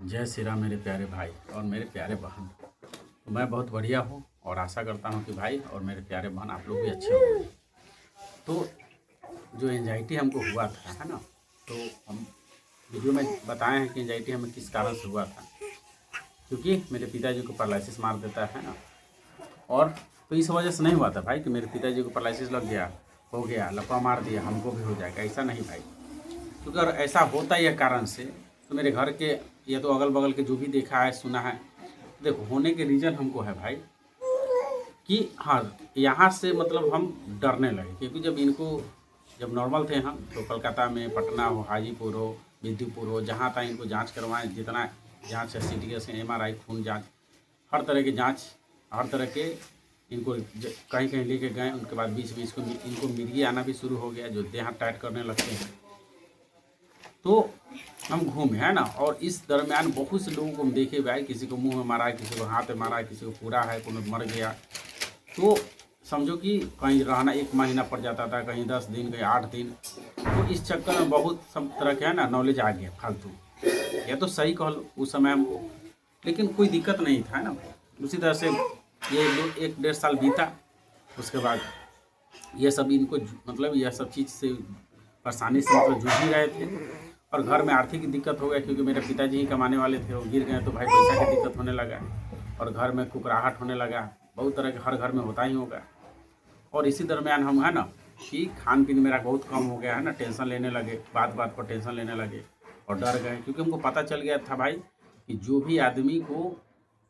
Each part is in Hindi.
जय श्री राम मेरे प्यारे भाई और मेरे प्यारे बहन। तो मैं बहुत बढ़िया हूँ और आशा करता हूँ कि भाई और मेरे प्यारे बहन आप लोग भी अच्छे होंगे। तो जो एंजाइटी हमको हुआ था है ना, तो हम वीडियो में बताए हैं कि एंजाइटी हमें किस कारण से हुआ था। क्योंकि मेरे पिताजी को पैरालिसिस मार देता है ना, और तो इस वजह से नहीं हुआ था भाई कि मेरे पिताजी को पैरालिसिस लग गया, हो गया, लपा मार दिया, हमको भी हो जाएगा, ऐसा नहीं भाई। क्योंकि अगर ऐसा होता यह कारण से तो मेरे घर के या तो अगल बगल के जो भी देखा है सुना है, देखो होने के रीज़न हमको है भाई कि हाँ, यहाँ से मतलब हम डरने लगे। क्योंकि जब नॉर्मल थे हम तो कलकत्ता में, पटना हो, हाजीपुर हो, विद्युपुर हो, जहाँ तक इनको जांच करवाएं, जितना जांच है, CT से MRI, खून जांच, हर तरह की जांच, हर तरह के इनको कहीं कहीं लेके गए। उनके बाद बीच में इनको मिर्गी आना भी शुरू हो गया, जो देह हाथ टाइट करने लगते हैं। तो हम घूमे है ना, और इस दरमियान बहुत से लोगों को हम देखे भाई, किसी को मुंह में मारा है, किसी को हाथ में मारा है, किसी को पूरा है, कोई मर गया। तो समझो कि कहीं रहना 1 महीना पड़ जाता था, कहीं 10 दिन, कहीं 8 दिन। तो इस चक्कर में बहुत सब तरह के है ना नॉलेज आ गया फालतू, या तो सही कह लो उस समय हमको, लेकिन कोई दिक्कत नहीं था ना। उसी तरह से ये 1 डेढ़ साल बीता। उसके बाद ये सब इनको मतलब यह सब चीज़ से परेशानी से मतलब जूझ ही रहे थे। और घर में आर्थिक दिक्कत हो गया, क्योंकि मेरे पिताजी ही कमाने वाले थे, वो गिर गए तो भाई पैसा की दिक्कत होने लगा, और घर में कुकराहट होने लगा। बहुत तरह के हर घर में होता ही होगा। और इसी दरमियान हम है ना कि खान पीन मेरा बहुत कम हो गया है ना, टेंशन लेने लगे, बात बात पर टेंशन लेने लगे और डर गए। क्योंकि हमको पता चल गया था भाई कि जो भी आदमी को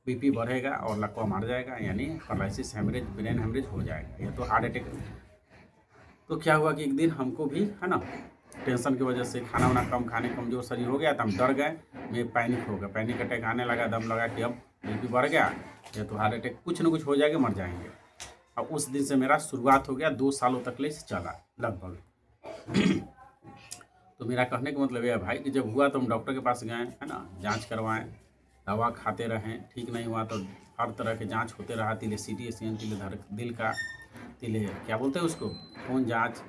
BP बढ़ेगा और लकवा मार जाएगा, यानी पैरालिसिस, हेमरेज, ब्रेन हेमरेज हो जाएगा, या तो हार्ट अटैक। तो क्या हुआ कि एक दिन हमको भी है ना टेंशन की वजह से खाना वाना कम खाने, कमजोर शरीर हो गया था, हम डर गए, मैं पैनिक हो गया, पैनिक अटैक आने लगा, दम लगा कि अब BP बढ़ गया या तो हार्ट अटैक, कुछ ना कुछ हो जाएगा, मर जाएंगे। और उस दिन से मेरा शुरुआत हो गया, 2 सालों तक ले चला लगभग। तो मेरा कहने का मतलब यह है भाई कि जब हुआ तो हम डॉक्टर के पास गए है ना, जांच करवाएं, दवा खाते रहें, ठीक नहीं हुआ तो हर तरह के जांच होते रहा, तिले CT स्कैन, तिले दिल का, तिले क्या बोलते हैं उसको, खून जांच,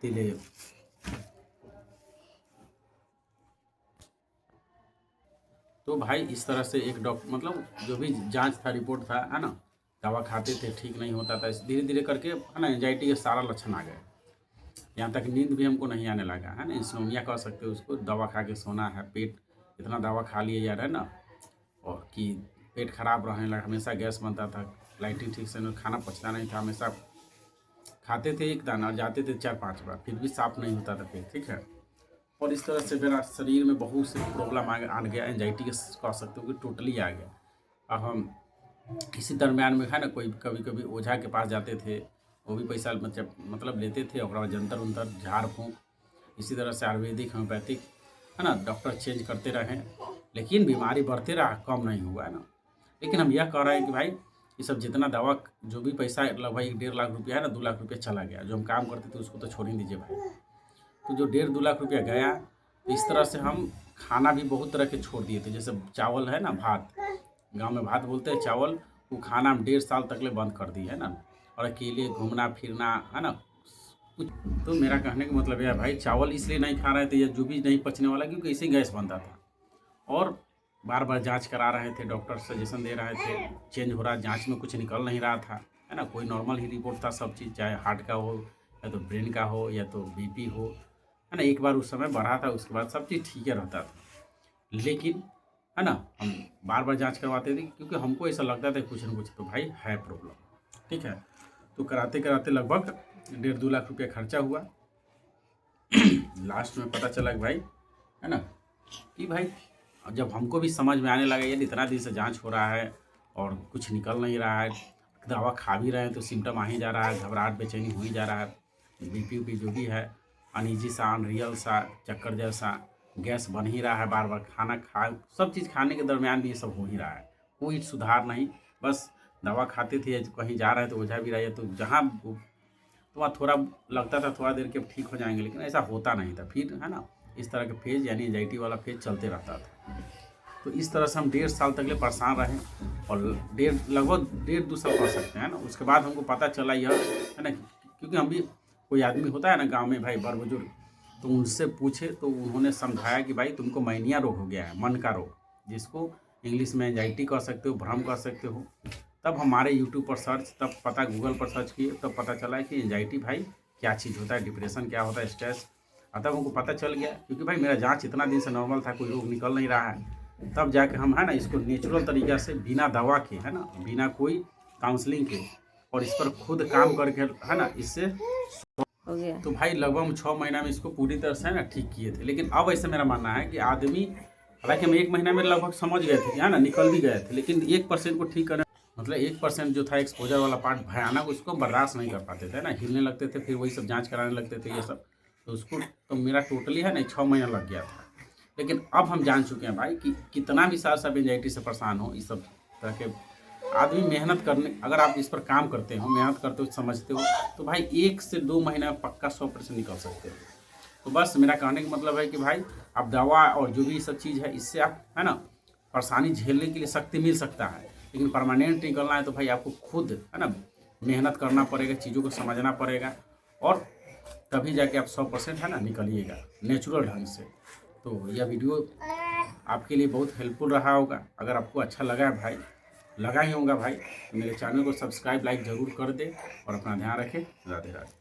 तिले तो भाई इस तरह से एक डॉक्टर मतलब जो भी जांच था, रिपोर्ट था है ना, दवा खाते थे, ठीक नहीं होता था। धीरे धीरे करके है ना एंजाइटी के सारा लक्षण आ गए। यहाँ तक नींद भी हमको नहीं आने लगा है ना, इंसोम्निया कह सकते हो उसको, दवा खा के सोना है, पेट इतना दवा खा लिए जा रहा है ना, और कि पेट खराब रहने लगा, हमेशा गैस बनता था, लाइटिंग ठीक से खाना पचता नहीं था, हमेशा खाते थे एक दाना, जाते थे 4-5 बार, फिर भी साफ नहीं होता था पेट, ठीक है। और इस तरह से मेरा शरीर में बहुत से प्रॉब्लम आ गया, एंजाइटी के कह सकते हो कि टोटली आ गया। अब हम इसी दरमियान में है ना कोई कभी कभी ओझा के पास जाते थे, वो भी पैसा मतलब लेते थे, और जंतर उंतर, झाड़ फूँक, इसी तरह से आयुर्वेदिक, होम्योपैथिक है ना, डॉक्टर चेंज करते रहे, लेकिन बीमारी बढ़ते रहा, कम नहीं हुआ है ना। लेकिन हम यह कह रहे हैं कि भाई ये सब जितना दवा, जो भी पैसा लगभग 1-1.5 लाख रुपया है ना, 2 लाख रुपया चला गया। जो हम काम करते थे उसको तो छोड़ ही दीजिए भाई। तो जो 1.5-2 लाख रुपया गया, तो इस तरह से हम खाना भी बहुत तरह के छोड़ दिए थे। जैसे चावल है ना, भात, गांव में भात बोलते हैं, चावल, वो खाना हम 1.5 साल तक ले बंद कर दिए है ना। और अकेले घूमना फिरना है ना कुछ। तो मेरा कहने का मतलब यह है भाई, चावल इसलिए नहीं खा रहे थे या जो भी नहीं पचने वाला, क्योंकि इसे गैस बनता था। और बार बार जांच करा रहे थे, डॉक्टर सजेशन दे रहे थे, चेंज हो रहा, जांच में कुछ निकल नहीं रहा था है ना, कोई नॉर्मल ही रिपोर्ट था सब चीज़, चाहे हार्ट का हो, या तो ब्रेन का हो, या तो BP हो है ना। एक बार उस समय बढ़ा था, उसके बाद सब चीज़ ठीक है रहता था। लेकिन है ना हम बार बार जांच करवाते थे, क्योंकि हमको ऐसा लगता था कुछ ना कुछ तो भाई है प्रॉब्लम, ठीक है। तो कराते कराते लगभग 1.5-2 लाख रुपया खर्चा हुआ। लास्ट में पता चला कि भाई है ना कि भाई, जब हमको भी समझ में आने लगा यार इतना दिन से जांच हो रहा है और कुछ निकल नहीं रहा है, दवा खा भी रहे हैं तो सिम्टम आ ही जा रहा है, घबराहट, बेचैनी हो ही जा रहा है, BP जो भी है, अनईजी सा, अनरियल सा, चक्कर जैसा, गैस बन ही रहा है, बार बार खाना खा, सब चीज़ खाने के दरमियान भी ये सब हो ही रहा है, कोई सुधार नहीं। बस दवा खाते थे, कहीं जा रहे हैं तो ओझा भी रहे, तो जहाँ तो वहाँ थोड़ा लगता था थोड़ा देर के अब ठीक हो जाएंगे, लेकिन ऐसा होता नहीं था। फिर है ना इस तरह के फेज, यानी एंजाइटी वाला फेज चलते रहता था। तो इस तरह से हम 1.5 साल तक ले परेशान रहे, और लगभग 1.5-2 साल कह सकते हैं ना। उसके बाद हमको पता चला यह है ना, क्योंकि हम भी, कोई आदमी होता है ना गांव में भाई, बड़ बुजुर्ग, तो उनसे पूछे तो उन्होंने समझाया कि भाई तुमको मैनिया रोग हो गया है, मन का रोग, जिसको इंग्लिश में एंजाइटी कह सकते हो, भ्रम कह सकते हो। तब हमारे यूट्यूब पर सर्च, तब पता गूगल पर सर्च किए, तब पता चला कि एंजाइटी भाई क्या चीज़ होता है, डिप्रेशन क्या होता है, स्ट्रेस। तब हमको पता चल गया, क्योंकि भाई मेरा जांच इतना दिन से नॉर्मल था, कोई रोग निकल नहीं रहा है। तब जाके हम है ना इसको नेचुरल तरीक़ा से बिना दवा के, है ना, बिना कोई काउंसलिंग के, और इस पर खुद काम करके, है ना, इससे हो गया। तो भाई लगभग हम 6 महीना में इसको पूरी तरह से ना ठीक किए थे। लेकिन अब ऐसे मेरा मानना है कि आदमी, हालांकि हम 1 महीना में लगभग समझ गए थे कि है ना निकल भी गए थे, लेकिन 1% को ठीक करने, मतलब 1% जो था एक्सपोजर वाला पार्ट भयानक, उसको बर्दाश्त नहीं कर पाते थे ना, हिलने लगते थे, फिर वही सब जांच कराने लगते थे ये सब। तो उसको तो मेरा टोटली है ना 6 महीना लग गया था। लेकिन अब हम जान चुके हैं भाई कि कितना भी साल सब एंजाइटी से परेशान हो, इस सब तरह के आदमी मेहनत करने, अगर आप इस पर काम करते हो, मेहनत करते हो, समझते हो, तो भाई 1 से 2 महीना पक्का 100% निकल सकते हो। तो बस मेरा कहने का मतलब है कि भाई आप दवा और जो भी सब चीज़ है, इससे आप है ना परेशानी झेलने के लिए शक्ति मिल सकता है, लेकिन परमानेंट निकलना है तो भाई आपको खुद है ना मेहनत करना पड़ेगा, चीज़ों को समझना पड़ेगा, और तभी जाके आप 100% है ना निकलिएगा नेचुरल ढंग से। तो यह वीडियो आपके लिए बहुत हेल्पफुल रहा होगा। अगर आपको अच्छा लगा है भाई, लगा ही होगा भाई, तो मेरे चैनल को सब्सक्राइब, लाइक ज़रूर कर दे, और अपना ध्यान रखें। राधे राधे।